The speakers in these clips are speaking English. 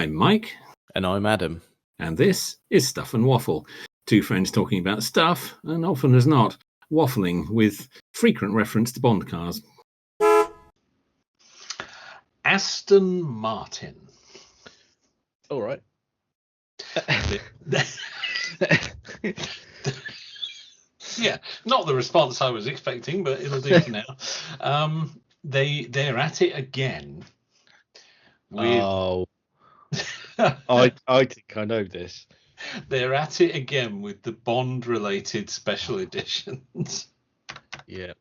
I'm Mike. And I'm Adam. And this is Stuff and Waffle. Two friends talking about stuff, and often as not, waffling with frequent reference to Bond cars. Aston Martin. All right. Yeah, not the response I was expecting, but it'll do for now. They're at it again. I think I know this. They're at it again with the Bond-related special editions. Yep.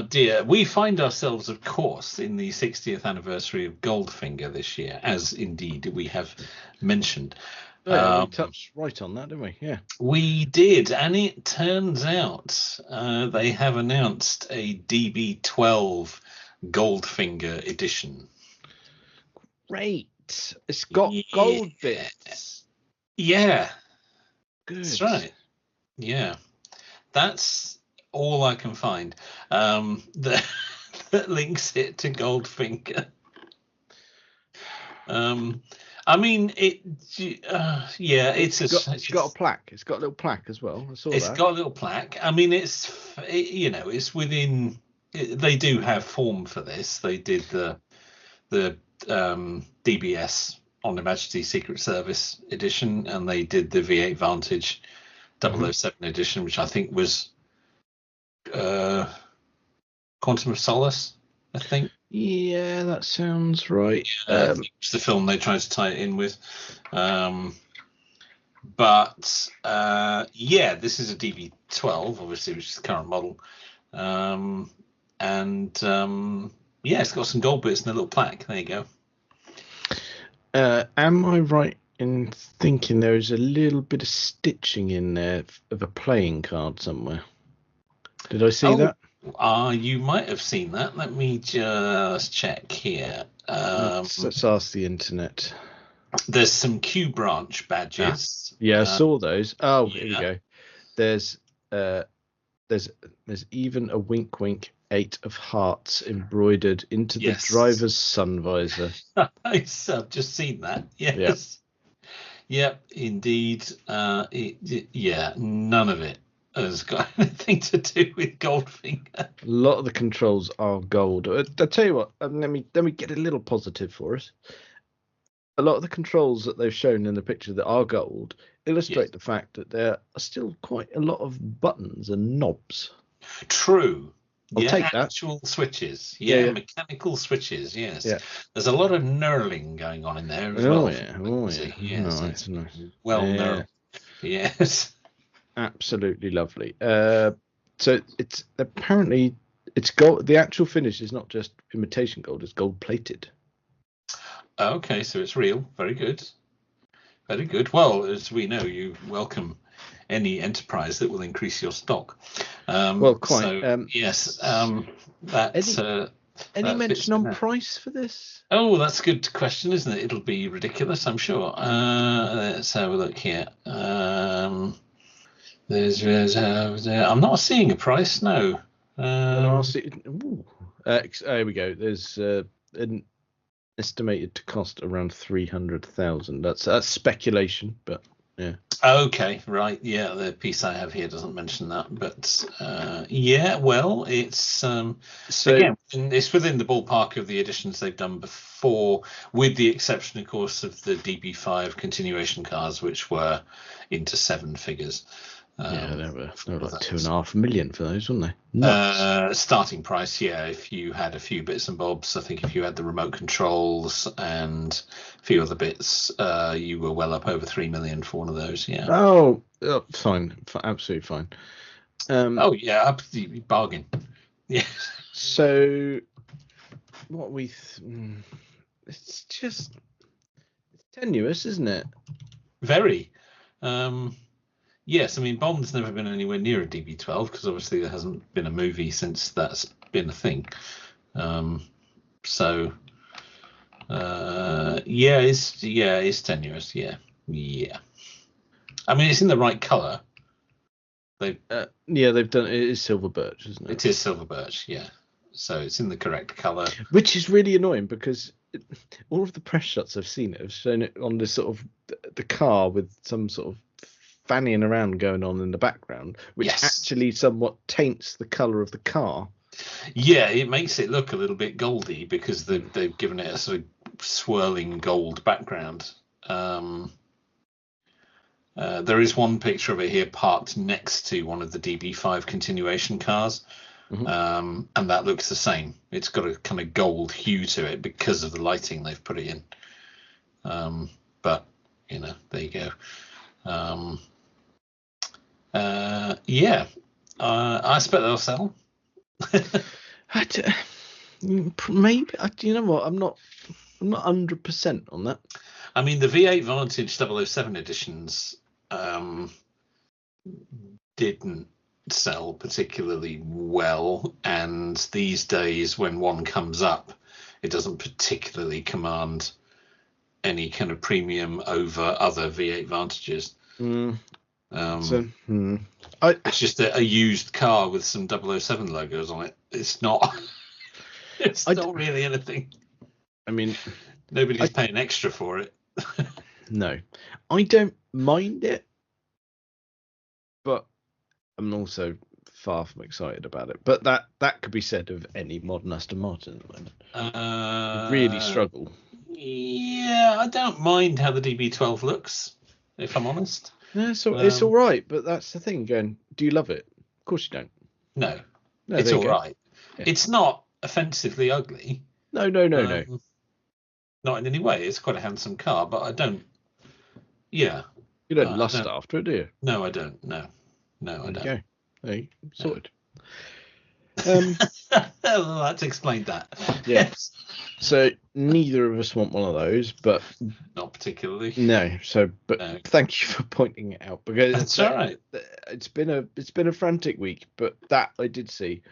Dear, we find ourselves, of course, in the 60th anniversary of Goldfinger this year, as indeed we have mentioned. We touched right on that, didn't we? Yeah. We did, and it turns out they have announced a DB12 Goldfinger edition. Great. It's got gold bits. Yeah. Good. That's right. Yeah. That's all I can find that links it to Goldfinger. I mean, it's got a plaque. It's got a little plaque as well. I saw it's that. got a little plaque. I mean, it's within. They do have form for this. They did the DBS on Her Majesty's Secret Service edition, and they did the V8 Vantage 007 edition, which I think was Quantum of Solace, I think. Yeah, that sounds right. It's the film they tried to tie it in with. But this is a DB12, obviously, which is the current model. It's got some gold bits and a little plaque. There you go. Am I right in thinking there is a little bit of stitching in there of a playing card somewhere? Did I see that? You might have seen that. Let me just check here. Let's ask the internet. There's some Q branch badges. I saw those. Oh, here we go. There's even a wink wink 8 of hearts embroidered into the driver's sun visor. Nice. I've just seen that. Yes. Yep, indeed. None of it has got anything to do with Goldfinger. A lot of the controls are gold. I'll tell you what, let me get a little positive for us. A lot of the controls that they've shown in the picture that are gold illustrate the fact that there are still quite a lot of buttons and knobs. True. I'll take that. Actual switches. Mechanical switches, yes. Yeah. There's a lot of knurling going on in there as well. Nice. Well knurled. Yes. Absolutely lovely. So it's apparently gold. The actual finish is not just imitation gold; it's gold plated. Okay, so it's real. Very good. Very good. Well, as we know, you welcome any enterprise that will increase your stock. Quite. So, yes. Any mention on price for this? Oh, that's a good question, isn't it? It'll be ridiculous, I'm sure. Let's have a look here. I'm not seeing a price. No. Here we go. There's an estimated to cost around 300,000. That's speculation, but yeah. Okay, right. Yeah, the piece I have here doesn't mention that, but it's again, it's within the ballpark of the editions they've done before, with the exception, of course, of the DB5 continuation cars, which were into 7 figures. They were like 2.5 million for those, weren't they? Starting price, if you had a few bits and bobs. I think if you had the remote controls and a few other bits, you were well up over 3 million for one of those. Yeah. Oh, fine, absolutely fine. Absolutely bargain. Yeah. So, it's tenuous, isn't it? Very. Yes, I mean, Bond's never been anywhere near a DB12 because obviously there hasn't been a movie since that's been a thing. It's tenuous. Yeah. I mean, it's in the right colour. They've done. It is silver birch, isn't it? It is silver birch. Yeah. So it's in the correct colour. Which is really annoying because all of the press shots I've seen have shown it on this sort of the car with some sort of fannying around going on in the background, which actually somewhat taints the colour of the car. Yeah, it makes it look a little bit goldy because they've given it a sort of swirling gold background. There is one picture of it here parked next to one of the DB5 continuation cars, and that looks the same. It's got a kind of gold hue to it because of the lighting they've put it in. But there you go. I expect they'll sell. Maybe. You know what? I'm not 100% on that. I mean, the V8 Vantage 007 editions didn't sell particularly well, and these days when one comes up, it doesn't particularly command any kind of premium over other V8 Vantages. It's just a used car with some 007 logos on it. It's not. It's not really anything. I mean, nobody's paying extra for it. No, I don't mind it, but I'm also far from excited about it. But that could be said of any modern Aston Martin at the moment. Really struggle. Yeah, I don't mind how the DB12 looks, if I'm honest. Yeah, so it's all right, but that's the thing. Going, do you love it? Of course you don't. No, it's all right. Yeah. It's not offensively ugly. No. Not in any way. It's quite a handsome car, but I don't. Yeah. You don't lust after it, do you? No, I don't. No, I don't. Okay. Hey, sorted. Let's explain that. Yes. So neither of us want one of those, but not particularly. No. But thank you for pointing it out, because that's all right. It's been a frantic week, but that I did see.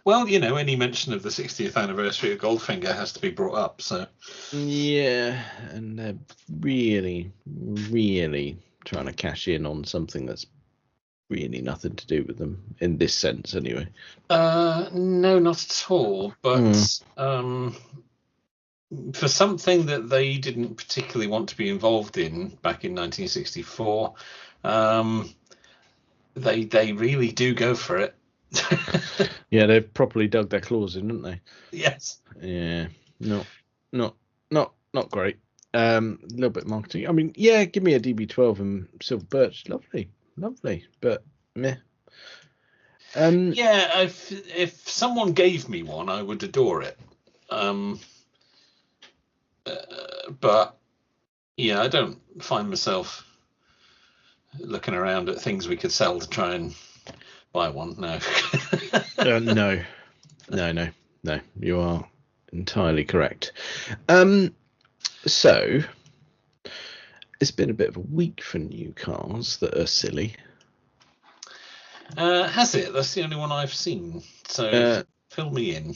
Well, any mention of the 60th anniversary of Goldfinger has to be brought up. So yeah, and they're really, really trying to cash in on something that's really nothing to do with them in this sense, anyway. No, not at all. But for something that they didn't particularly want to be involved in back in 1964, they really do go for it. Yeah, they've properly dug their claws in, haven't they? Yes. Yeah. Not great. A little bit of marketing. I mean, yeah, give me a DB12 and silver birch. Lovely. But meh. Yeah, if someone gave me one, I would adore it. But yeah, I don't find myself looking around at things we could sell to try and buy one. No. No. You are entirely correct. So it's been a bit of a week for new cars that are silly. Has it? That's the only one I've seen. So fill me in.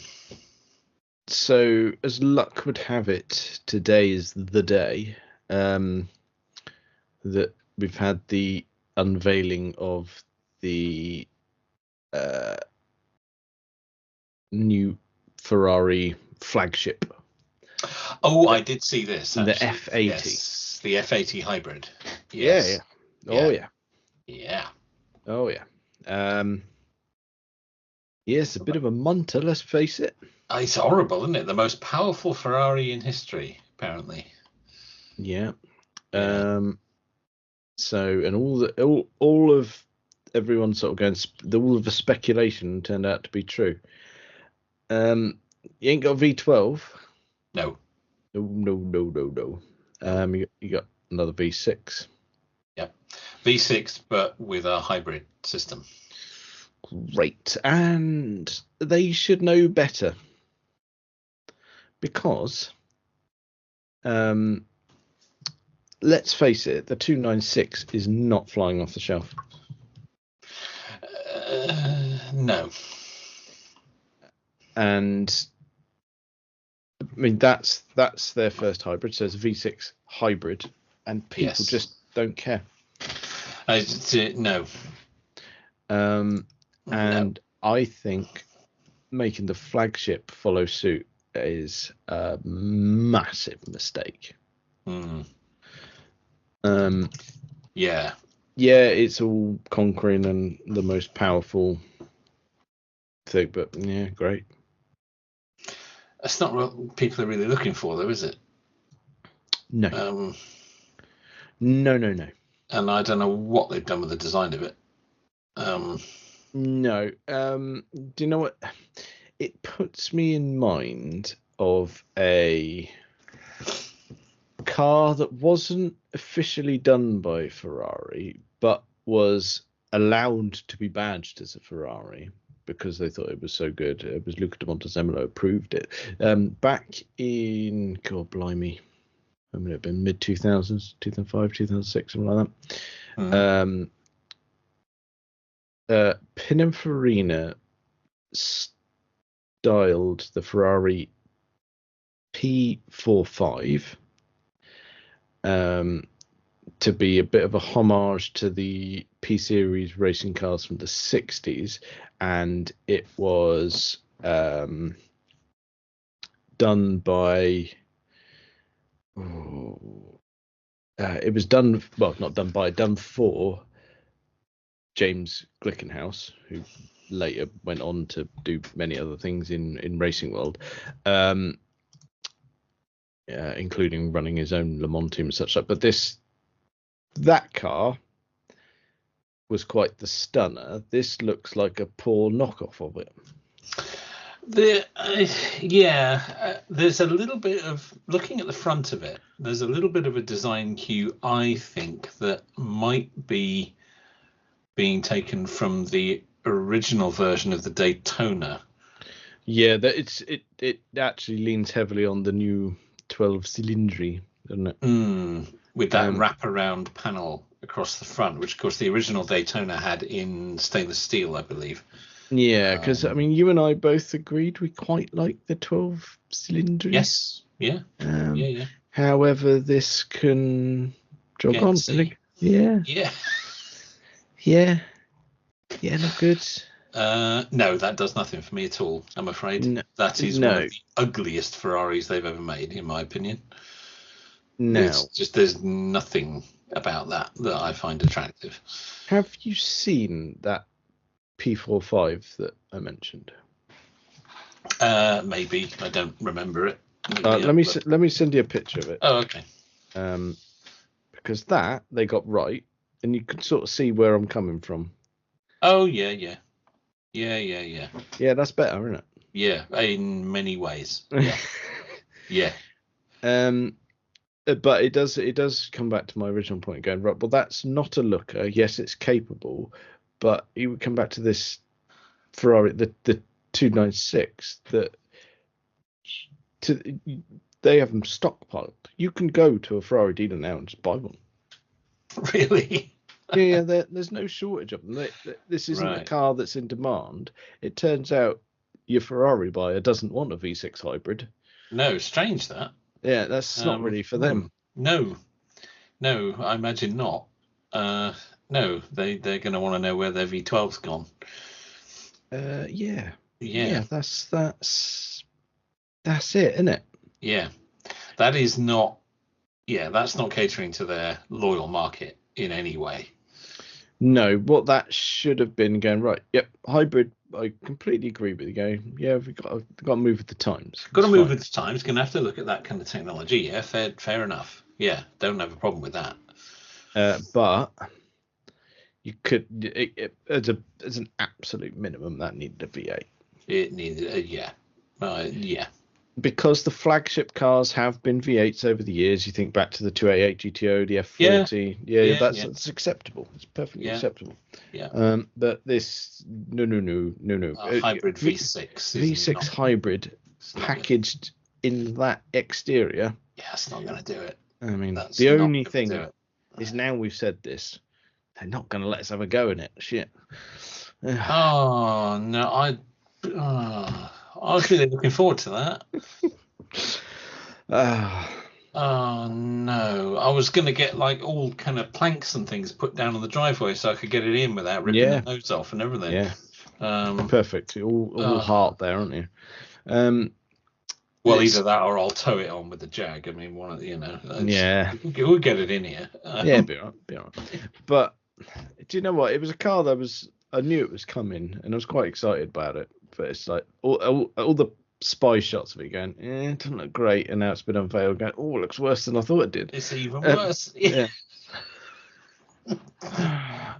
So as luck would have it, today is the day that we've had the unveiling of the new Ferrari flagship. Oh, I did see this. Actually. The F80. Yes, the F80 hybrid. Yes. Yeah. Oh yeah. Yeah. Oh yeah. Yes, a bit of a munter, let's face it. It's horrible, isn't it? The most powerful Ferrari in history, apparently. Yeah. So, and all of everyone sort of going, all of the speculation turned out to be true. You ain't got V12. No. No. You got another V6. Yep. V6, but with a hybrid system. Great. And they should know better. Because, let's face it, the 296 is not flying off the shelf. No. And I mean that's their first hybrid, so it's a V6 hybrid, and people just don't care. No. And I think making the flagship follow suit is a massive mistake. Yeah. Yeah, it's all conquering and the most powerful thing, but yeah, great. That's not what people are really looking for, though, is it? No. No. And I don't know what they've done with the design of it. No. Do you know what? It puts me in mind of a car that wasn't officially done by Ferrari, but was allowed to be badged as a Ferrari because they thought it was so good. It was Luca de Montezemolo approved it. Back in, God blimey, I mean, it had been mid 2000s, 2005, 2006, something like that. Pininfarina styled the Ferrari P45 to be a bit of a homage to the P Series racing cars from the 60s, and it was done by done for James Glickenhaus, who later went on to do many other things in racing world, including running his own Le Mans team and such like. But that car was quite the stunner. This looks like a poor knockoff of it. There's a little bit of, looking at the front of it, there's a little bit of a design cue, I think, that might be being taken from the original version of the Daytona. Yeah, it actually leans heavily on the new 12 cylindry, doesn't it? With that wraparound panel across the front, which of course the original Daytona had in stainless steel, I believe. Yeah, because I mean, you and I both agreed we quite like the 12 cylindry. Yes. Yeah. Yeah. However, this can jog on. Yeah. Not good. No, that does nothing for me at all, I'm afraid. No, that is one of the ugliest Ferraris they've ever made, in my opinion. No. There's nothing about that I find attractive. Have you seen that P45 that I mentioned? Maybe. I don't remember it. Let me send you a picture of it. Oh, okay. Because that they got right, and you can sort of see where I'm coming from. Oh, yeah. Yeah, that's better, isn't it? Yeah, in many ways. Yeah. But it does come back to my original point, going, right, well, that's not a looker. Yes, it's capable, but you would come back to this Ferrari, the 296, they have them stockpiled. You can go to a Ferrari dealer now and just buy one. Really? Yeah, there's no shortage of them. This isn't a car that's in demand. It turns out your Ferrari buyer doesn't want a V6 hybrid. No, strange that. Yeah, that's not really for them. No, I imagine not. No, they're going to want to know where their V12's gone. Yeah, that's it, isn't it? Yeah, that is not. Yeah, that's not catering to their loyal market in any way. No, what that should have been going, right, yep, hybrid, I completely agree with you. Going, yeah, we've got to move with the times. Got to move with the times. Going to have to look at that kind of technology. Yeah, fair enough. Yeah, don't have a problem with that. But you could, as an absolute minimum, that needed a V8. It needed, yeah. Because the flagship cars have been V8s over the years. You think back to the 288 GTO, the F40. That's acceptable. It's perfectly acceptable. Yeah. But this, no. Hybrid V6. V6 hybrid packaged in that exterior. Yeah, it's not going to do it. I mean, the only thing is, now we've said this, they're not going to let us have a go in it. Shit. Oh, no. I was really looking forward to that. Oh no! I was going to get like all kind of planks and things put down on the driveway so I could get it in without ripping the nose off and everything. Yeah. Perfect. All heart there, aren't you? Well, either that or I'll tow it on with the Jag. I mean, Yeah. We'll get it in here. Yeah, be all right. But do you know what? It was a car that I knew it was coming, and I was quite excited about it. But it's like all the spy shots of it going, it doesn't look great, and now it's been unveiled. Going, oh, it looks worse than I thought it did. It's even worse. Yeah.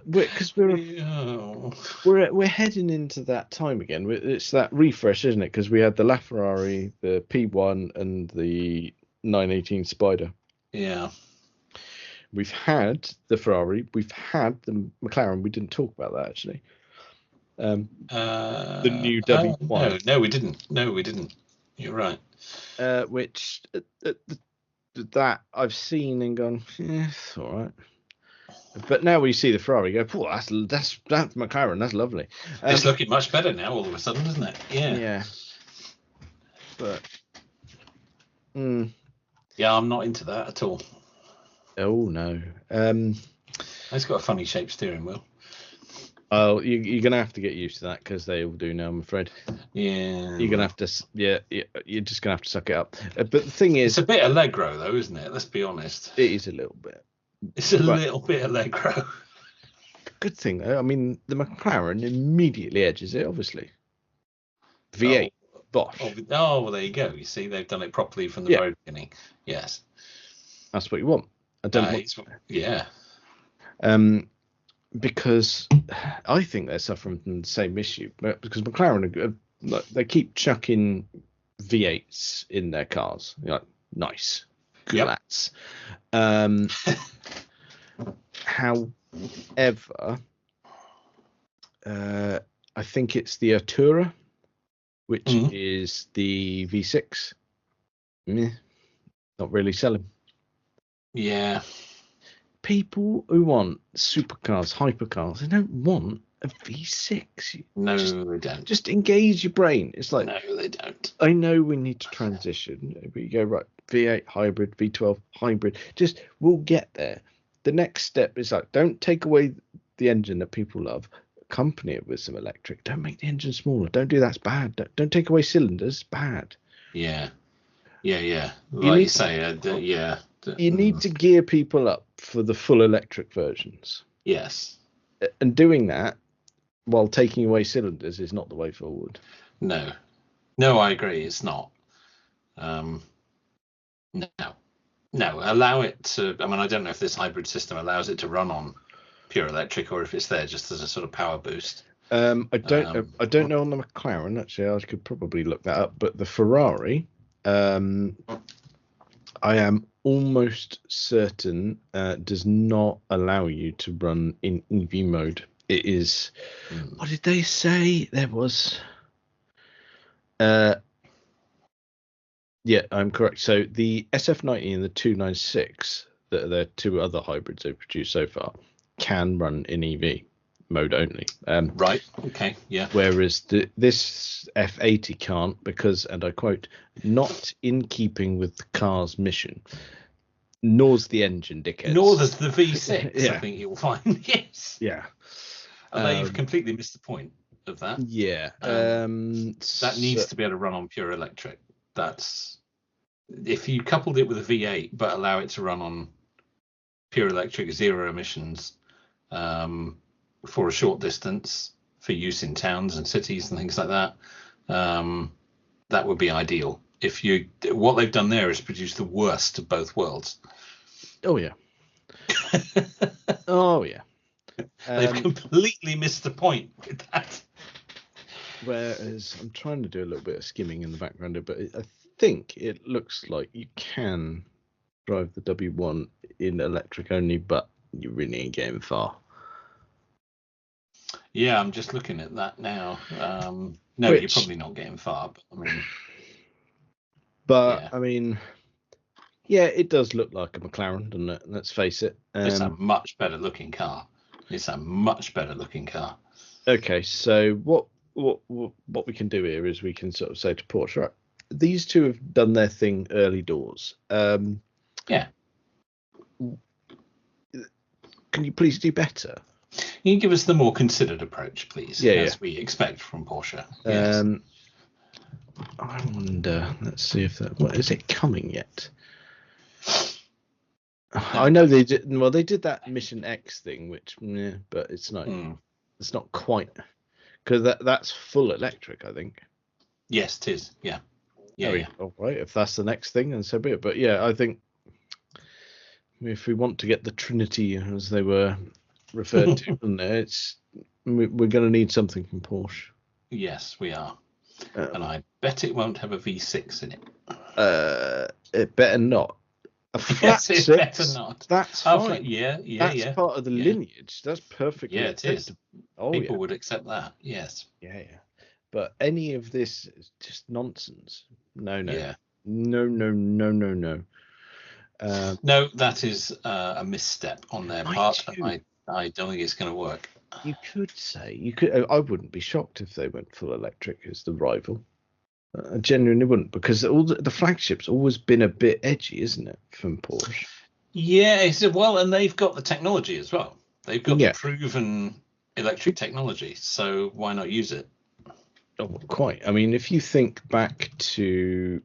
Because we're heading into that time again. It's that refresh, isn't it? Because we had the LaFerrari, the P1, and the 918 Spider. Yeah. We've had the Ferrari. We've had the McLaren. We didn't talk about that actually. The new W1. No, we didn't. No, we didn't. You're right. Which that I've seen and gone, it's all right. But now we see the Ferrari, go, oh, that's McLaren. That's lovely. It's looking much better now, all of a sudden, isn't it? Yeah. Yeah. But. Yeah, I'm not into that at all. Oh no. It's got a funny shaped steering wheel. Oh, you're gonna have to get used to that because they all do now, I'm afraid. Yeah. You're gonna have to. Yeah, you're just gonna have to suck it up. But the thing is, it's a bit Allegro, though, isn't it? Let's be honest. It is a little bit. It's a little bit Allegro. Good thing though. I mean, the McLaren immediately edges it, obviously. V8, Bosch. Oh, well, there you go. You see, they've done it properly from the very beginning. Yes. That's what you want. I don't want. Yeah. Because I think they're suffering from the same issue. Because McLaren, they keep chucking V8s in their cars. You're like, nice. Good lads. However, I think it's the Artura, which is the V6. Not really selling. Yeah. People who want supercars, hypercars, they don't want a V6. No, they don't. Just engage your brain. It's like, no, they don't. I know we need to transition, but you go, right, V8 hybrid, V12 hybrid. We'll get there. The next step is like, don't take away the engine that people love. Accompany it with some electric. Don't make the engine smaller. Don't do that. It's bad. Don't take away cylinders. It's bad. Yeah. Like you say, You need to gear people up for the full electric versions. Yes. And doing that while taking away cylinders is not the way forward. No, I agree. It's not. No. Allow it to. I mean, I don't know if this hybrid system allows it to run on pure electric or if it's there just as a sort of power boost. I don't know on the McLaren. Actually, I could probably look that up. But the Ferrari, I am almost certain does not allow you to run in EV mode. It is. What did they say? There was. Yeah, I'm correct. So the SF90 and the 296, the two other hybrids they've produced so far, can run in EV mode only. Right. Okay. Yeah. Whereas this F80 can't because, and I quote, not in keeping with the car's mission. Nor's the engine, dickheads. Nor does the V6. I think you'll find. Yes. Yeah. They've completely missed the point of that. Yeah. That needs to be able to run on pure electric. That's if you coupled it with a V8 but allow it to run on pure electric, zero emissions, for a short distance for use in towns and cities and things like that, that would be ideal. What they've done there is produce the worst of both worlds. Oh yeah. Oh yeah. They've completely missed the point with that. Whereas I'm trying to do a little bit of skimming in the background, but I think it looks like you can drive the W1 in electric only, but you really ain't getting far. Yeah, I'm just looking at that now. No, you're probably not getting far. I mean, yeah, it does look like a McLaren, doesn't it? Let's face it. It's a much better looking car. Okay, so what we can do here is we can sort of say to Porsche, right, these two have done their thing early doors. Yeah. Can you please do better? Can you give us the more considered approach, please? As we expect from Porsche. Yes. I wonder. Let's see if that. What is it coming yet? I know they did. Well, they did that Mission X thing, which, but it's not. It's not quite because that's full electric, I think. Yes, it is. Yeah. All right. If that's the next thing, then so be it. But yeah, I think if we want to get the Trinity, as they were referred to, we're going to need something from Porsche. Yes, we are. And I bet it won't have a V6 in it. It better not. A flat Yes, it six, better not. That's Oh, fine. That's part of the lineage. That's perfectly. Yeah, it is. Oh, People would accept that. Yes. Yeah. But any of this is just nonsense. No. Yeah. No. No, that is a misstep on their part. I don't think it's going to work. You could say I wouldn't be shocked if they went full electric as the rival. I genuinely wouldn't, because all the flagship's always been a bit edgy, isn't it, from Porsche? Yeah, well, and they've got the technology as well. They've got the proven electric technology, so why not use it? Oh, quite. I mean, if you think back to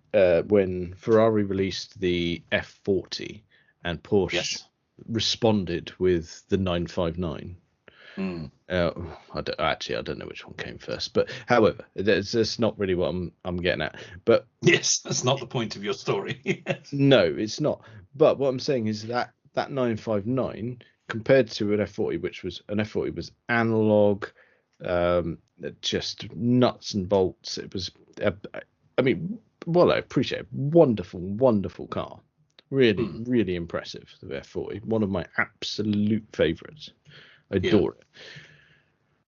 when Ferrari released the F40 and Porsche responded with the 959. I don't know which one came first, but however, that's not really what I'm getting at. But yes, that's not the point of your story. No, it's not. But what I'm saying is that 959 compared to an F40, which was analog, just nuts and bolts. It was, I appreciate it. Wonderful car. Really, really impressive. The F40, one of my absolute favourites. I adore it.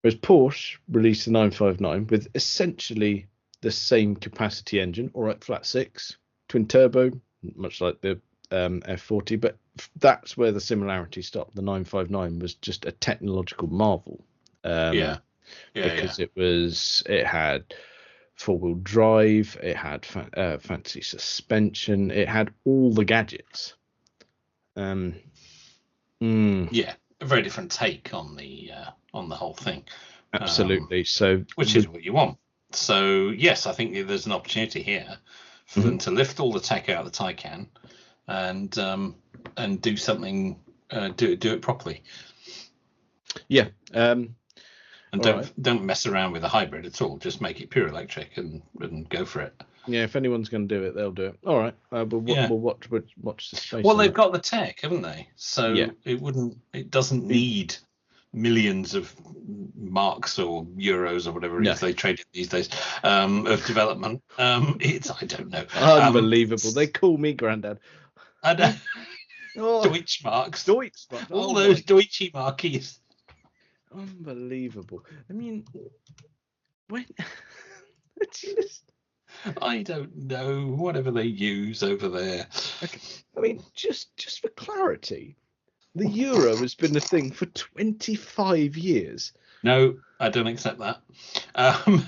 Whereas Porsche released the 959 with essentially the same capacity engine, all right, flat six, twin turbo, much like the F40, but that's where the similarity stopped. The 959 was just a technological marvel. Because it had four-wheel drive, it had fancy suspension, it had all the gadgets. A very different take on the whole thing. Absolutely. Which is what you want. So yes, I think there's an opportunity here for them to lift all the tech out of the Taycan and do something, do it properly. Yeah. And don't mess around with a hybrid at all. Just make it pure electric and go for it. Yeah, if anyone's going to do it, they'll do it. All right, we'll watch the space. Well, they've got the tech, haven't they? So it doesn't need millions of marks or euros or whatever it is they trade it these days of development. I don't know. Unbelievable. They call me Grandad. I know. Deutschmarks. All those Deutsche Markies. Unbelievable. I mean, when I don't know, whatever they use over there. Okay. I mean, just for clarity, the euro has been a thing for 25 years. No, I don't accept that. I'm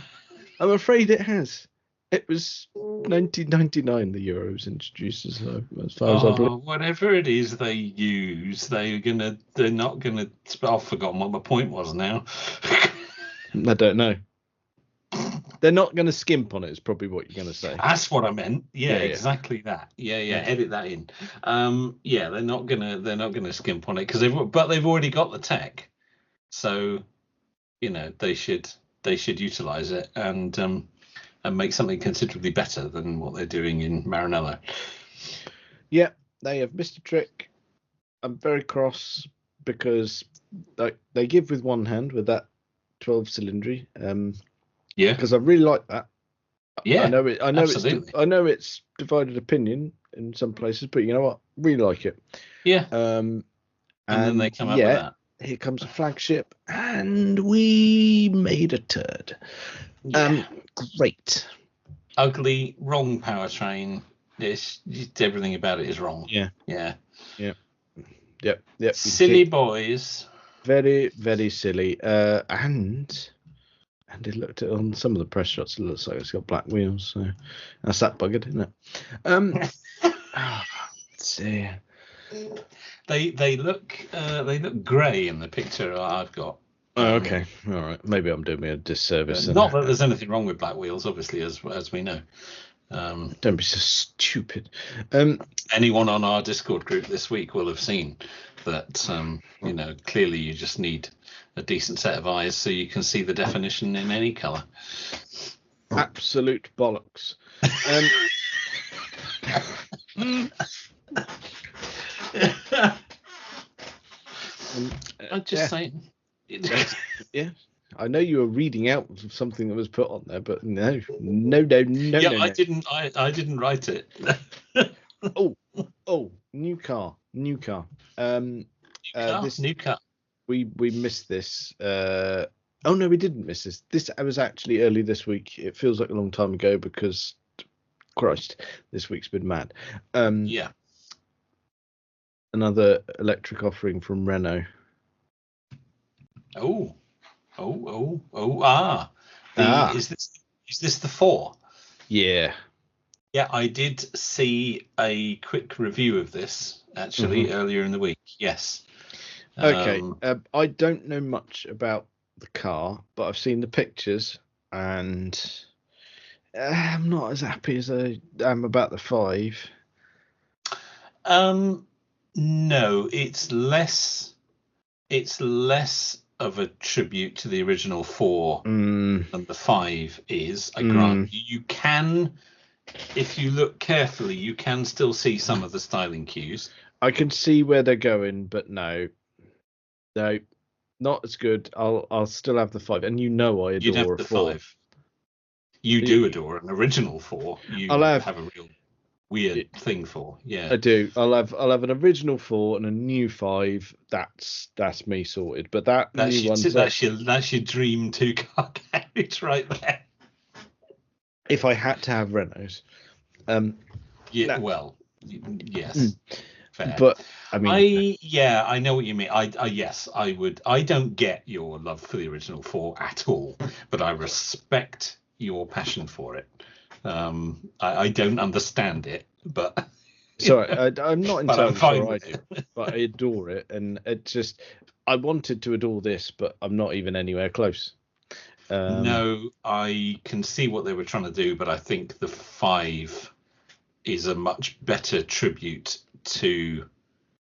afraid it has. It was 1999 the euro was introduced, as far as I believe. Whatever it is they use, they're not gonna. I've forgotten what my point was now. I don't know. They're not going to skimp on it, is probably what you're going to say. That's what I meant. Yeah, exactly that. Yeah. Edit that in. They're not gonna skimp on it but they've already got the tech, so they should utilize it and make something considerably better than what they're doing in Maranello. Yeah, they have missed a trick. I'm very cross because they give with one hand with that 12 cylindry. Because I really like that. Yeah, I know absolutely. I know it's divided opinion in some places, but you know what? Really like it. Yeah. And then they come up with that. Here comes a flagship, and we made a turd. Yeah. Great. Ugly, wrong powertrain. Everything about it is wrong. Yeah. Yep. Silly boys. Very, very silly. And it looked at on some of the press shots. It looks like it's got black wheels, so that's that buggered, isn't it? They look grey in the picture I've got. Oh, okay, all right. Maybe I'm doing me a disservice. Not that there's anything wrong with black wheels, obviously, as we know. Don't be so stupid. Anyone on our Discord group this week will have seen that. Clearly you just need a decent set of eyes so you can see the definition in any colour. Absolute bollocks. I'm just saying. Yeah, I know you were reading out something that was put on there, but no. Yeah, No. I didn't write it. New car. New car. We missed this. Oh no, we didn't miss this. This was actually early this week. It feels like a long time ago because, Christ, this week's been mad. Yeah. Another electric offering from Renault. Is this the 4? Yeah. Yeah, I did see a quick review of this actually earlier in the week. Yes. Okay. I don't know much about the car, but I've seen the pictures, and I'm not as happy as I am about the 5. No, it's less of a tribute to the original 4 than the 5 is. I grant you can, if you look carefully, you can still see some of the styling cues. I can see where they're going, but no, not as good. I'll still have the 5, and I adore You'd have the 4. 5. You do adore an original 4. I'll have a real weird thing for. Yeah, I do. I'll have an original 4 and a new 5. That's me sorted. But that's your dream 2-car carriage right there. If I had to have Renaults, yes, fair. But I mean, I know what you mean. I would. I don't get your love for the original 4 at all, but I respect your passion for it. I don't understand it, but sorry, I'm not entirely sure I do, but I adore it, and it just I wanted to adore this, but I'm not even anywhere close. No, I can see what they were trying to do, but I think the 5 is a much better tribute to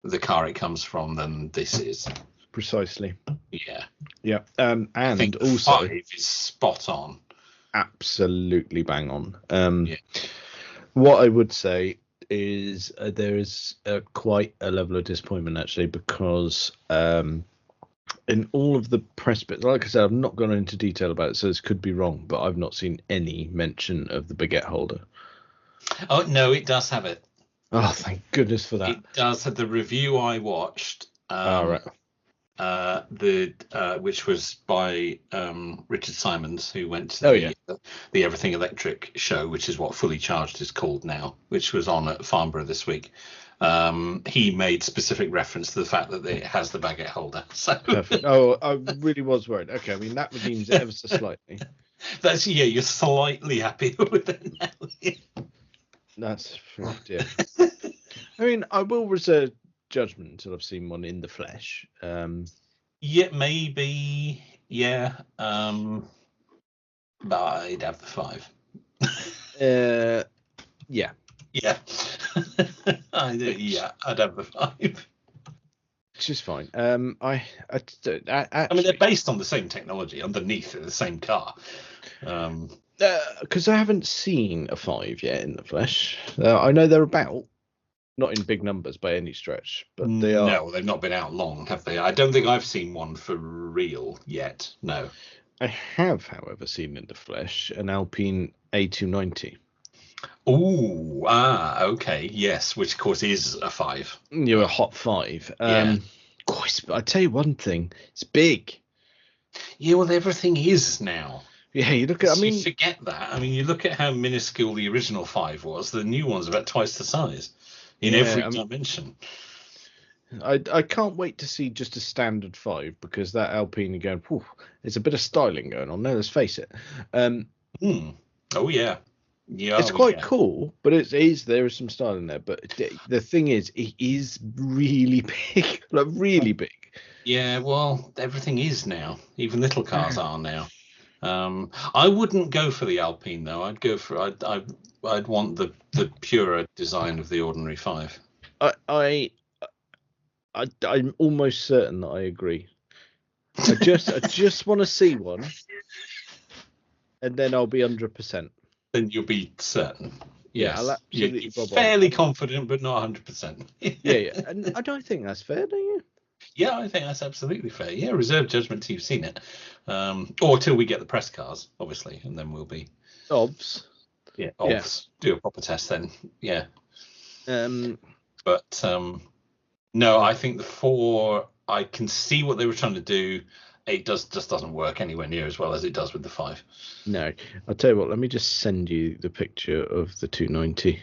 the car it comes from than this is. Precisely. Yeah. And I think also 5 is spot on. Absolutely bang on. What I would say is there is quite a level of disappointment actually, because in all of the press bits, like I said, I've not gone into detail about it, so this could be wrong, but I've not seen any mention of the baguette holder. Oh no, it does have it. Oh, thank goodness for that. It does have the review I watched. Right. Which was by Richard Simons, who went to the Everything Electric show, which is what Fully Charged is called now, which was on at Farnborough this week. He made specific reference to the fact that it has the baguette holder. So perfect. Oh, I really was worried. Okay, I mean that redeems it ever so slightly. You're slightly happy with it now. That's yeah. I mean, I will reserve judgment until I've seen one in the flesh. Yeah, maybe. Yeah. But I'd have the 5. Yeah. Yeah. I'd have the 5. Which is fine. I mean, they're based on the same technology underneath the same car. Because I haven't seen a 5 yet in the flesh. I know they're about. Not in big numbers by any stretch, but they are. No, they've not been out long, have they? I don't think I've seen one for real yet. No. I have, however, seen in the flesh an Alpine A290. Oh, okay, yes, which of course is a 5. You're a hot 5. But I tell you one thing, it's big. Yeah, well, everything is now. Yeah, you look at. You forget that. I mean, you look at how minuscule the original 5 was. The new one's about twice the size. In every dimension. I can't wait to see just a standard 5, because that Alpine going, there's a bit of styling going on there, let's face it. Oh yeah. Yeah. It's quite cool, but there is some styling there. But the thing is, it is really big, like really big. Yeah, well, everything is now. Even little cars are now. I wouldn't go for the Alpine though. I'd go for I'd want the purer design of the ordinary 5. I'm almost certain that I agree. I just want to see one, and then I'll be 100%. Then you'll be certain. Yeah, Yes. I'll absolutely You're bob fairly on. confident, but not 100%. Yeah, and I don't think that's fair, do you? Yeah, I think that's absolutely fair. Yeah, reserve judgment till you've seen it, or till we get the press cars, obviously, and then we'll be Obs. Yeah. Do a proper test then. Yeah. But no, I think the 4. I can see what they were trying to do. It just doesn't work anywhere near as well as it does with the 5. No, I'll tell you what. Let me just send you the picture of the 290,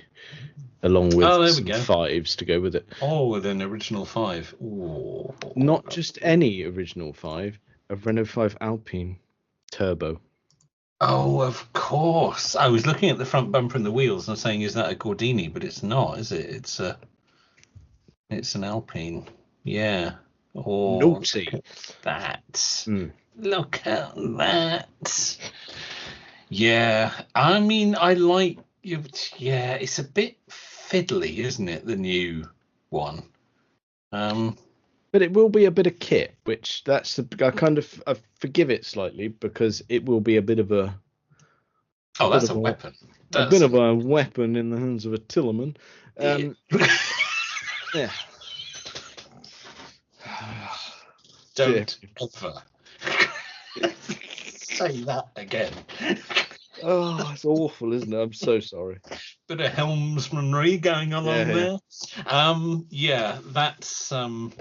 along with some 5s to go with it. Oh, with an original 5. Ooh. Not just any original 5, a Renault 5 Alpine Turbo. Oh, of course. I was looking at the front bumper and the wheels and saying, is that a Gordini? But it's not, is it? It's an Alpine. Yeah. Oh, naughty. Look at that. Look at that. Yeah. I mean, I like you. Yeah, it's a bit fiddly, isn't it? The new one. But it will be a bit of kit, which I forgive it slightly because it will be a bit of a. Oh, that's a weapon. A bit of a weapon in the hands of a Tillerman. Yeah. Don't ever say that again. Oh, it's awful, isn't it? I'm so sorry. Bit of helmsmanry going on there. Yeah, that's in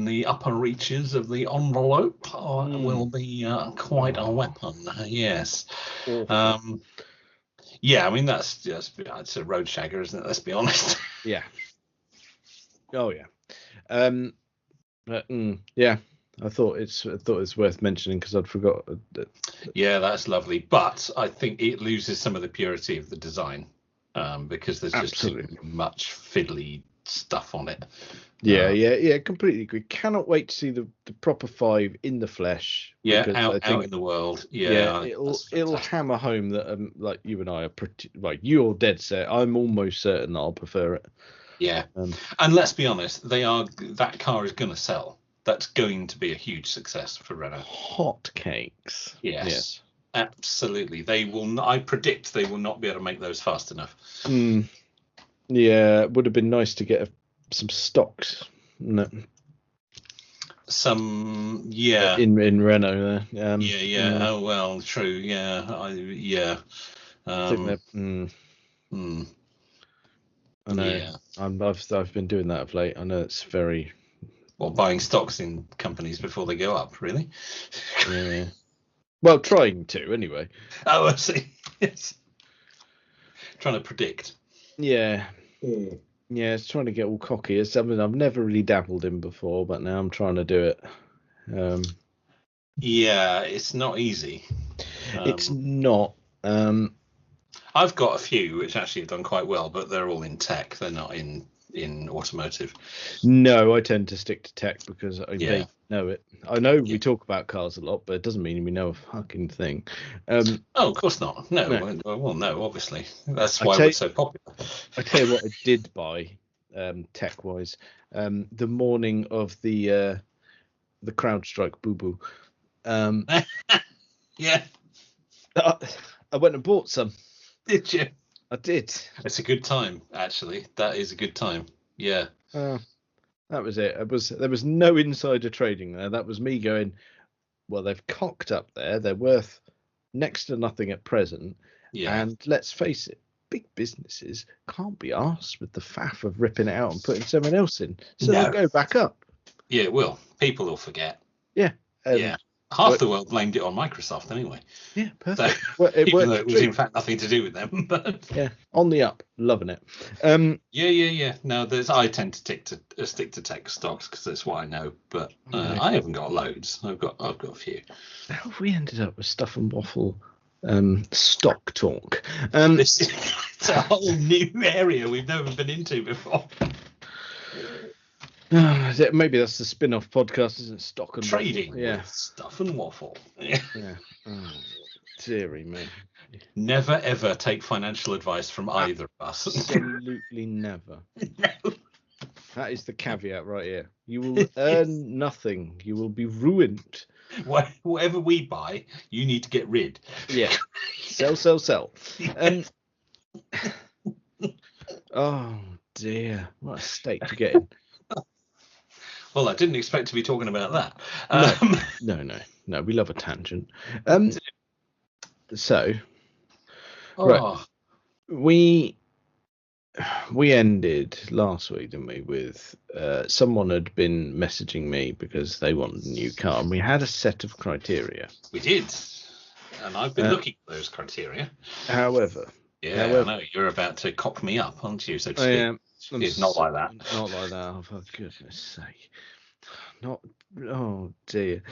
the upper reaches of the envelope will be quite a weapon. Yes. Yeah, I mean it's a road shagger, isn't it? Let's be honest. Yeah. Oh yeah. Yeah. I thought it's worth mentioning because I'd forgot. Yeah, that's lovely, but I think it loses some of the purity of the design because there's just too much fiddly stuff on it. Yeah, completely agree. Cannot wait to see the proper 5 in the flesh. Yeah, out in the world. Yeah, it'll hammer home that like you and I are pretty like you're dead set. I'm almost certain that I'll prefer it. Yeah, and let's be honest, that car is going to sell. That's going to be a huge success for Renault. Hotcakes. Yes, absolutely. They will. I predict they will not be able to make those fast enough. Yeah, it would have been nice to get some stocks. No. Some, in Renault there. Oh well, true. Yeah, I think that. I know. Yeah. I've been doing that of late. I know it's very. Well, buying stocks in companies before they go up, really? Yeah. Well, trying to anyway. Oh, I see. Yes. Trying to predict. Yeah. Yeah, it's trying to get all cocky. It's something I've never really dabbled in before, but now I'm trying to do it. Yeah, it's not easy. It's not. I've got a few which actually have done quite well, but they're all in tech. They're not in automotive. No, I tend to stick to tech because they know it. I know we talk about cars a lot, but it doesn't mean we know a fucking thing. Oh, of course not. No. Well, no, obviously. That's why we're so popular. I tell you what I did buy, tech-wise, the morning of the CrowdStrike boo-boo. Yeah. I went and bought some. Did you? I did. It's a good time, actually. That is a good time. Yeah. That was it. There was no insider trading there. That was me going, well, they've cocked up there. They're worth next to nothing at present. Yeah. And let's face it, big businesses can't be arsed with the faff of ripping it out and putting someone else in. So they'll go back up. Yeah, it will. People will forget. Yeah. Half the world blamed it on Microsoft anyway. Yeah, perfect. So, even though it was in fact nothing to do with them. But yeah, on the up, loving it. Yeah. No, I tend to stick to tech stocks because that's what I know. But I haven't got loads. I've got a few. How have we ended up with Stuff and Waffle stock talk? It's a whole new area we've never been into before. Maybe that's the spin-off podcast, isn't it? Stock and Trading Waffle. Yeah. with Stuff and Waffle. Yeah. Yeah. Oh, dearie me. Never ever take financial advice from either of us. Absolutely never. No. That is the caveat right here. You will earn nothing. You will be ruined. Whatever we buy, you need to get rid. Yeah. Sell. Oh dear, what a state to get in. Well, I didn't expect to be talking about that. No, we love a tangent. So, right, we ended last week, didn't we, with someone had been messaging me because they wanted a new car, and we had a set of criteria. we did, and I've been looking at those criteria. However, I know you're about to cock me up, aren't you? So to speak. It's not like that. Not like that. Oh, for goodness sake. Not. Oh dear.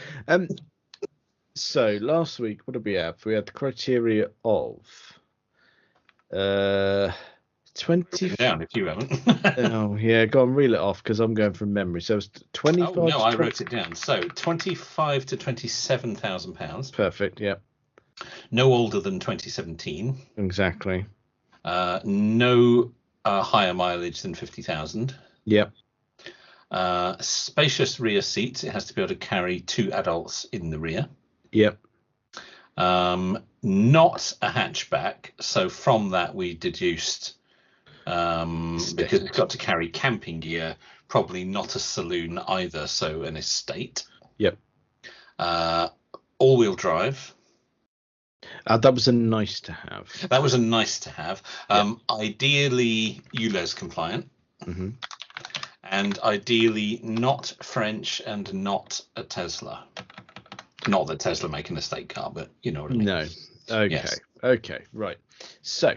So last week, what did we have? We had the criteria of 20. Down if you haven't. Oh yeah, go on, reel it off because I'm going from memory. So it's 25. Oh, no, I wrote it down. So 25 to 27,000 pounds. Perfect. Yeah. No older than 2017. Exactly. No higher mileage than 50,000. Yep. Spacious rear seats. It has to be able to carry 2 adults in the rear. Yep. Not a hatchback. So from that we deduced, because it's got to carry camping gear, probably not a saloon either. So an estate. Yep. All-wheel drive. That was a nice to have. That was a nice to have. Ideally ULEZ compliant. Mm-hmm. And ideally not French and not a Tesla. Not that Tesla make an estate car, but you know what I mean. No. Okay. Yes. Okay. Right. So,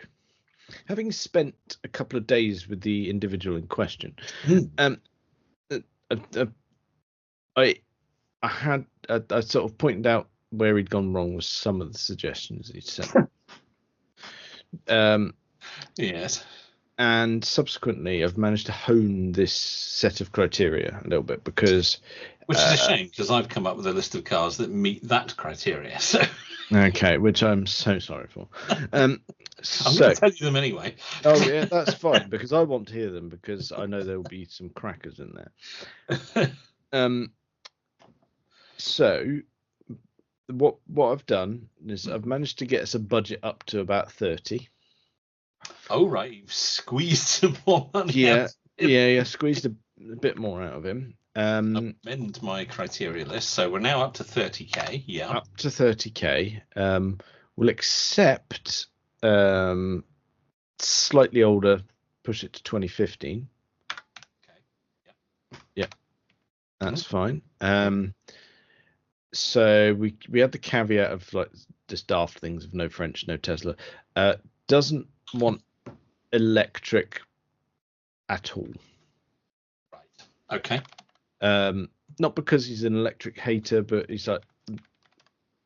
having spent a couple of days with the individual in question, I sort of pointed out where he'd gone wrong with some of the suggestions he'd sent. Yes. And subsequently, I've managed to hone this set of criteria a little bit because... Which is a shame, because I've come up with a list of cars that meet that criteria. So. Okay, which I'm so sorry for. I'm going to tell you them anyway. Oh, yeah, that's fine, because I want to hear them, because I know there will be some crackers in there. So, what I've done is I've managed to get us a budget up to about 30. Oh, right. You've squeezed some more money. Yeah, squeezed a bit more out of him. Amend my criteria list. So we're now up to 30k. Yeah. Up to 30k. We'll accept slightly older, push it to 2015. Okay. Yeah. That's fine. So we had the caveat of like just daft things of no French, no Tesla. Doesn't want electric at all. Right. Okay. Not because he's an electric hater, but he's like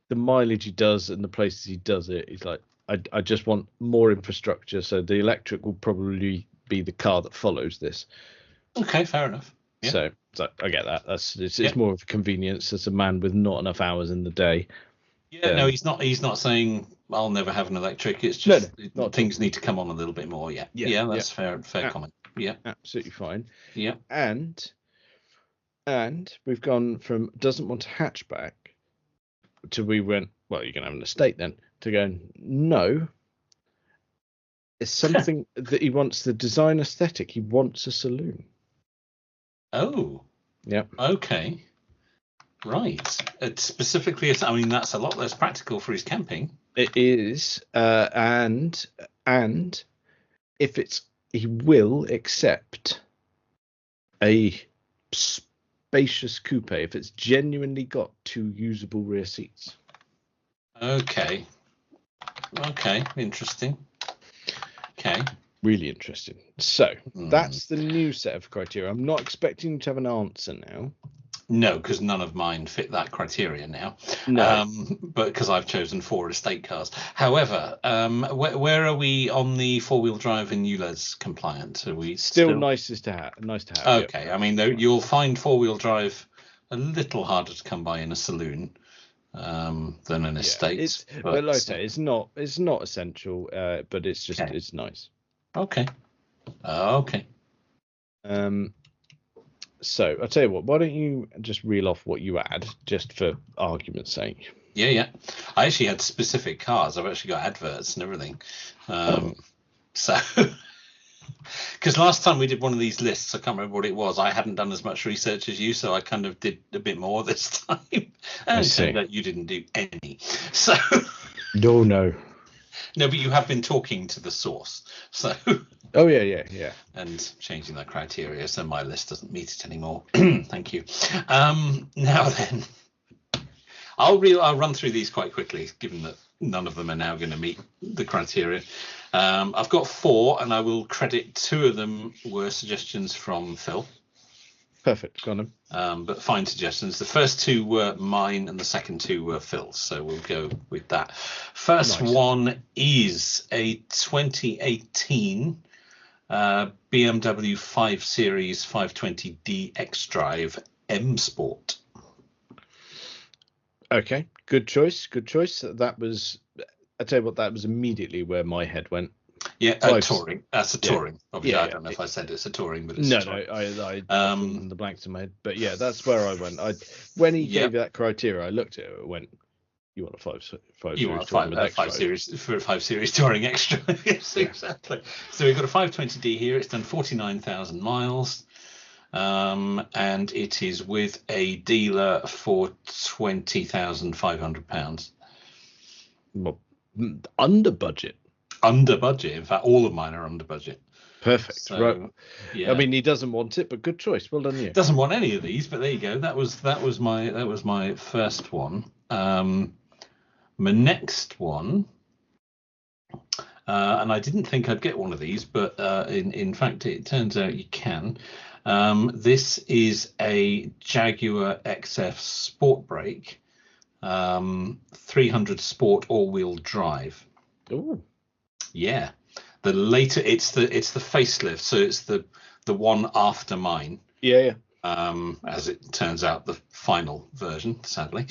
the mileage he does and the places he does it. He's like, I just want more infrastructure. So the electric will probably be the car that follows this. Okay, fair enough. Yeah. So I get that. It's more of a convenience as a man with not enough hours in the day. Yeah, no, he's not saying I'll never have an electric. It's just things need to come on a little bit more. Yeah, that's fair comment. Yeah, absolutely fine. Yeah, and we've gone from doesn't want a hatchback to we went, well, you're gonna have an estate then, to going no. It's something that he wants, the design aesthetic. He wants a saloon. Oh. Yeah. Okay. Right. Specifically, I mean, that's a lot less practical for his camping. It is, and if he will accept a spacious coupe if it's genuinely got 2 usable rear seats. Okay. Interesting. Okay. Really interesting. So that's the new set of criteria. I'm not expecting you to have an answer now. No, because none of mine fit that criteria now. No. But because I've chosen 4 estate cars. However, where are we on the 4-wheel drive and ULEZ compliant? Are we Still nice to have. Okay. Yep. I mean, you'll find 4-wheel drive a little harder to come by in a saloon than an estate. But like I say, it's not essential. But it's just it's nice. Okay. Okay. So I'll tell you what. Why don't you just reel off what you had, just for argument's sake? Yeah. I actually had specific cars. I've actually got adverts and everything. So, because last time we did one of these lists, I can't remember what it was. I hadn't done as much research as you, so I kind of did a bit more this time. And it turned out you didn't do any. So. No. No, but you have been talking to the source. So. Oh yeah. And changing that criteria, so my list doesn't meet it anymore. Thank you. Now then, I'll run through these quite quickly, given that none of them are now going to meet the criteria. I've got 4, and I will credit 2 of them were suggestions from Phil. Perfect, got them. But fine suggestions. The first 2 were mine, and the second 2 were Phil's. So we'll go with that. First one is a 2018 BMW 5 Series 520d X-Drive M Sport. Okay, good choice. That was, I tell you what, that was immediately where my head went. Yeah, touring. That's a touring. Obviously, I don't know if I said it's a touring, but it's no, touring. I the blanks in my head. But yeah, that's where I went. When he gave that criteria, I looked at it and went, "You want a 5 series touring extra?" Yes, exactly. So we've got a 520d here. It's done 49,000 miles, and it is with a dealer for £20,500. Well, under budget. Under budget. In fact, all of mine are under budget. Perfect. So, right. Yeah. I mean, he doesn't want it, but good choice. Well done, you. Doesn't want any of these, but there you go. That was my first one. My next one, and I didn't think I'd get one of these, but in fact, it turns out you can. This is a Jaguar XF Sport Brake, 300 Sport all-wheel drive. Oh. Yeah, it's the facelift, so it's the one after mine. Yeah. As it turns out, the final version, sadly.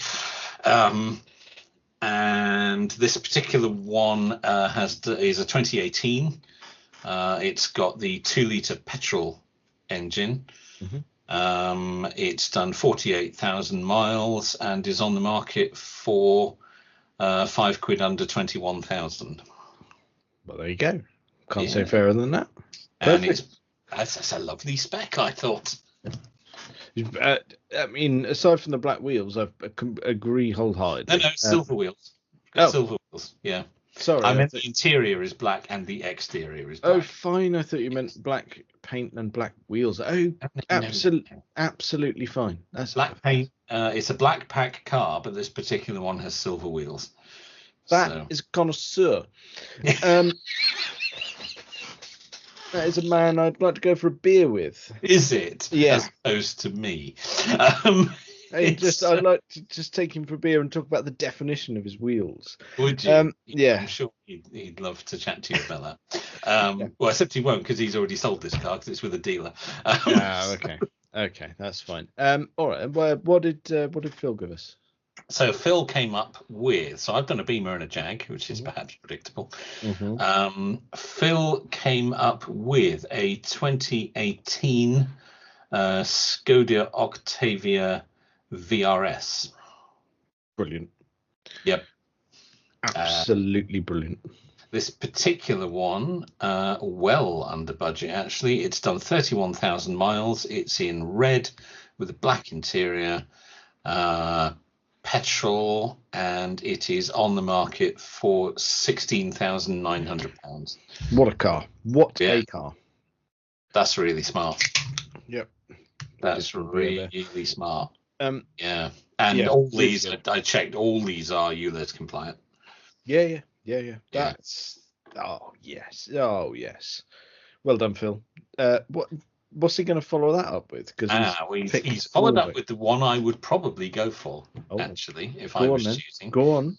And this particular one is a 2018. It's got the 2-litre petrol engine. Mm-hmm. It's done 48,000 miles and is on the market for £5 under 21,000. Well, there you go. Can't say fairer than that. Perfect. And that's a lovely spec, I thought. I mean, aside from the black wheels, I agree wholeheartedly. No, silver wheels. Silver wheels, yeah. Sorry. I meant the interior is black and the exterior is black. Oh, fine. I thought you meant black paint and black wheels. Oh, absolutely fine. That's black paint. It's a black pack car, but this particular one has silver wheels. That is a connoisseur. That is a man I'd like to go for a beer with. Is it? Yeah. As opposed to me. I'd like to just take him for a beer and talk about the definition of his wheels. Would you? Yeah. I'm sure he'd love to chat to you about that. Well, except he won't, because he's already sold this car because it's with a dealer. Okay, that's fine. All right. What did Phil give us? So Phil came up with, so I've done a Beamer and a Jag, which is perhaps predictable. Mm-hmm. Phil came up with a 2018 Skoda Octavia VRS. Brilliant. Yep. Absolutely brilliant. This particular one, well under budget actually. It's done 31,000 miles. It's in red with a black interior. Petrol, and it is on the market for £16,900. What a car! A car! That's really smart. Yep, that's really smart. Yeah, and all these I checked. All these are ULEZ compliant. Yeah. That's yes. Well done, Phil. What what's he going to follow that up with? Because he's followed up with the one I would probably go for, actually, if I was choosing. Go on.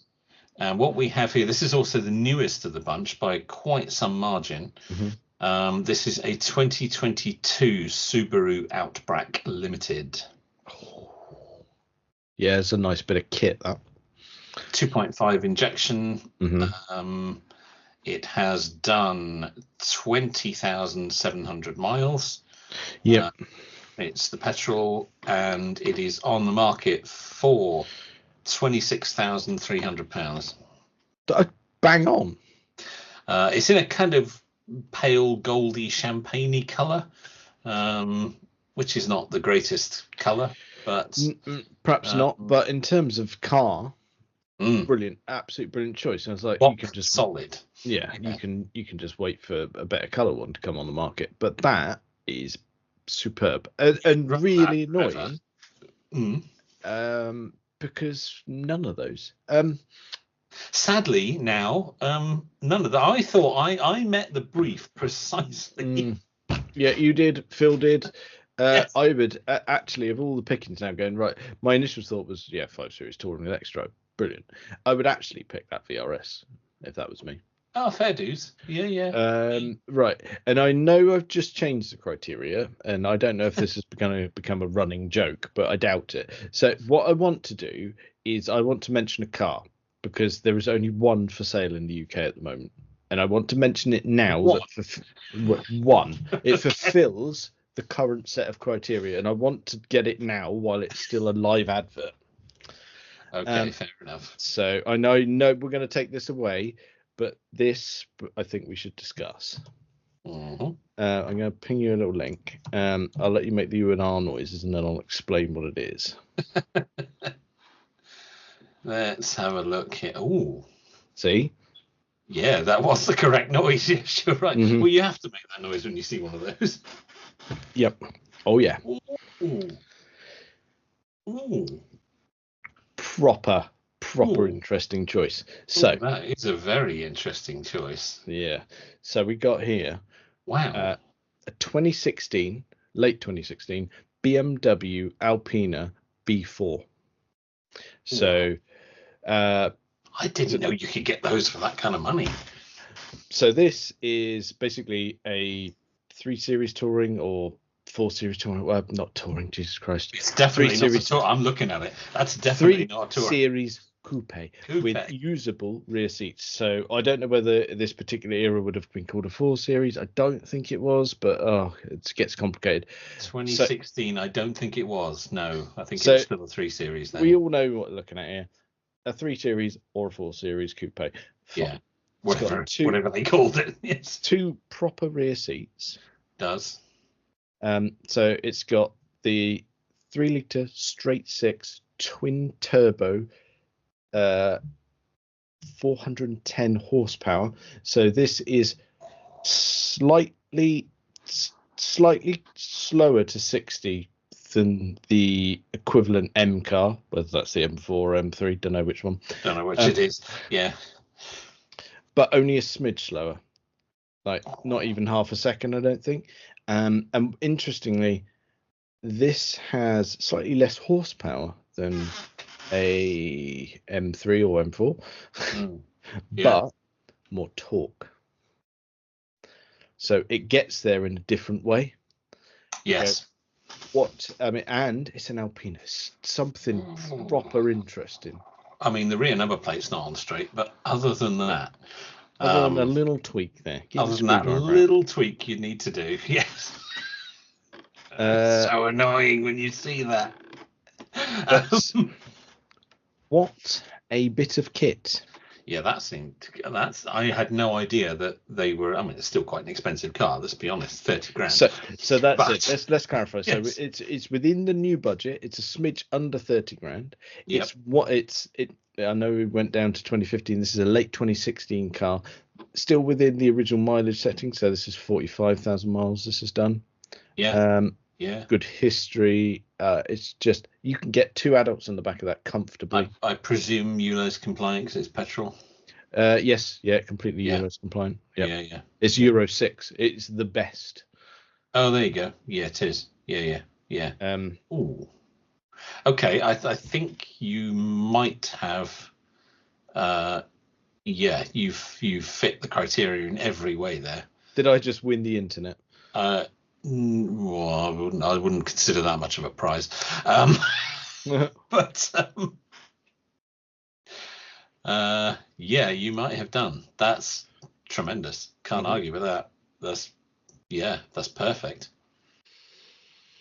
And what we have here, this is also the newest of the bunch by quite some margin. Mm-hmm. This is a 2022 Subaru Outback Limited. Yeah, it's a nice bit of kit, that. 2.5 injection. Mm-hmm. It has done 20,700 miles. Yep. It's the petrol, and it is on the market for £26,300. Bang on. It's in a kind of pale goldy champagne-y colour, which is not the greatest colour, but perhaps not. But in terms of car, brilliant, absolute brilliant choice. And it's like you can just solid. Yeah, you can just wait for a better colour one to come on the market. But that is superb and really annoying. Because none of those. Sadly, now none of that. I thought I met the brief precisely. Yeah, you did. Phil did. Yes. I would actually, of all the pickings now, going right. My initial thought was 5 Series Touring with extra, brilliant. I would actually pick that VRS if that was me. Oh, fair dues. Yeah. Right, and I know I've just changed the criteria, and I don't know if this is going to become a running joke, but I doubt it. So what I want to do is I want to mention a car, because there is only one for sale in the UK at the moment, and I want to mention it now. One. It fulfills the current set of criteria, and I want to get it now while it's still a live advert. Okay, fair enough. So I know we're going to take this away, but this I think we should discuss. Mm-hmm. I'm going to ping you a little link. I'll let you make the U&R noises, and then I'll explain what it is. Let's have a look here. Ooh. See? Yeah, that was the correct noise. Yes, you're right. Mm-hmm. Well, you have to make that noise when you see one of those. Yep. Oh, yeah. Ooh. Proper interesting choice. So that is a very interesting choice. Yeah. So we got here. Wow. A 2016, late 2016 BMW Alpina B4. So I didn't know you could get those for that kind of money. So this is basically a 3 Series Touring or 4 Series Touring. Well, not Touring, Jesus Christ. It's definitely not a tour. I'm looking at it. That's definitely not a tour. 3 Series coupe with usable rear seats. So I don't know whether this particular era would have been called a 4 Series. I don't think it was, but it gets complicated. 2016, I don't think it was. No, I think it's still a 3 Series then. We all know what we're looking at here. A 3 Series or a 4 Series coupe. Fine. Yeah, whatever they called it. Yes. 2 proper rear seats. Does. So it's got the 3-litre straight 6 twin turbo, 410 horsepower. So this is slightly slower to 60 than the equivalent M car, whether that's the M4 or M3, don't know which one. Don't know which it is. Yeah. But only a smidge slower. Like not even half a second, I don't think. And interestingly, this has slightly less horsepower than a M3 or M4, but more torque. So it gets there in a different way. Yes. And it's an Alpina, something proper interesting. I mean, the rear number plate's not on straight, but other than that, other than a little tweak there. Other than that little tweak you need to do, yes. So annoying when you see that. What a bit of kit. Yeah, that's I had no idea that they were. I mean, it's still quite an expensive car. Let's be honest, 30 grand. So that's it. Let's clarify. Yes. So it's within the new budget. It's a smidge under 30 grand. It's I know we went down to 2015. This is a late 2016 car, still within the original mileage setting. So this is 45,000 miles. This is done. Yeah. Good history. It's just you can get 2 adults in the back of that comfortably. I presume Euros compliant because it's petrol. Yes. Yeah. Completely Euros compliant. Yep. Yeah. It's Euro 6. It's the best. Oh, there you go. Yeah, it is. Yeah. Ooh. Okay, I think you might have. You've fit the criteria in every way there. Did I just win the internet? Well, I wouldn't consider that much of a prize. But you might have done. That's tremendous. Can't argue with that. That's perfect.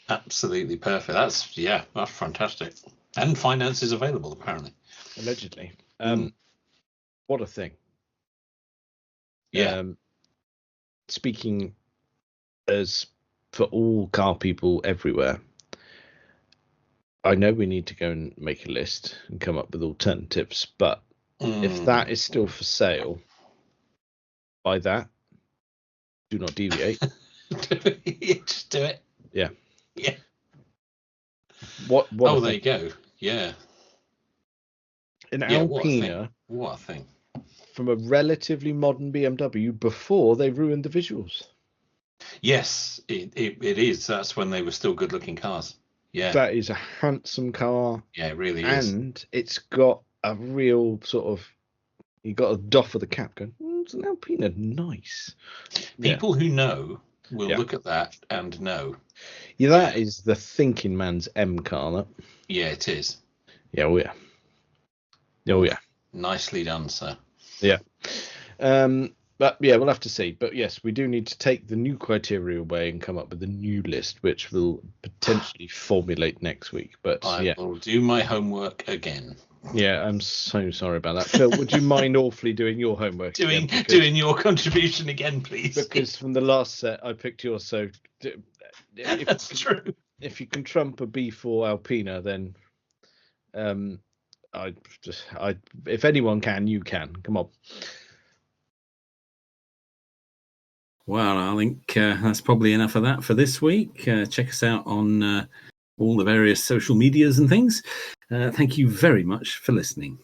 Absolutely perfect. That's fantastic. And finance is available, apparently. Allegedly. What a thing. Yeah. Speaking as for all car people everywhere, I know we need to go and make a list and come up with alternatives, but if that is still for sale, buy that. Do not deviate. Just do it. Yeah. Yeah. What there you go. Yeah. An Alpina. What a thing. From a relatively modern BMW before they ruined the visuals. Yes, it is. That's when they were still good-looking cars. Yeah. That is a handsome car. Yeah, it really is. And it's got a real sort of, you got a doff of the cap going, it's an Alpina, nice. People who know will look at that and know. Yeah, that is the thinking man's M car. That. Yeah, it is. Yeah, oh yeah. Nicely done, sir. Yeah. But yeah, we'll have to see. But yes, we do need to take the new criteria away and come up with a new list, which we'll potentially formulate next week. But I will do my homework again. Yeah, I'm so sorry about that. Phil, would you mind awfully doing your homework? Doing your contribution again, please. Because from the last set, I picked yours. So that's true. If you can trump a B4 Alpina, then if anyone can, you can. Come on. Well, I think that's probably enough of that for this week. Check us out on all the various social medias and things. Thank you very much for listening.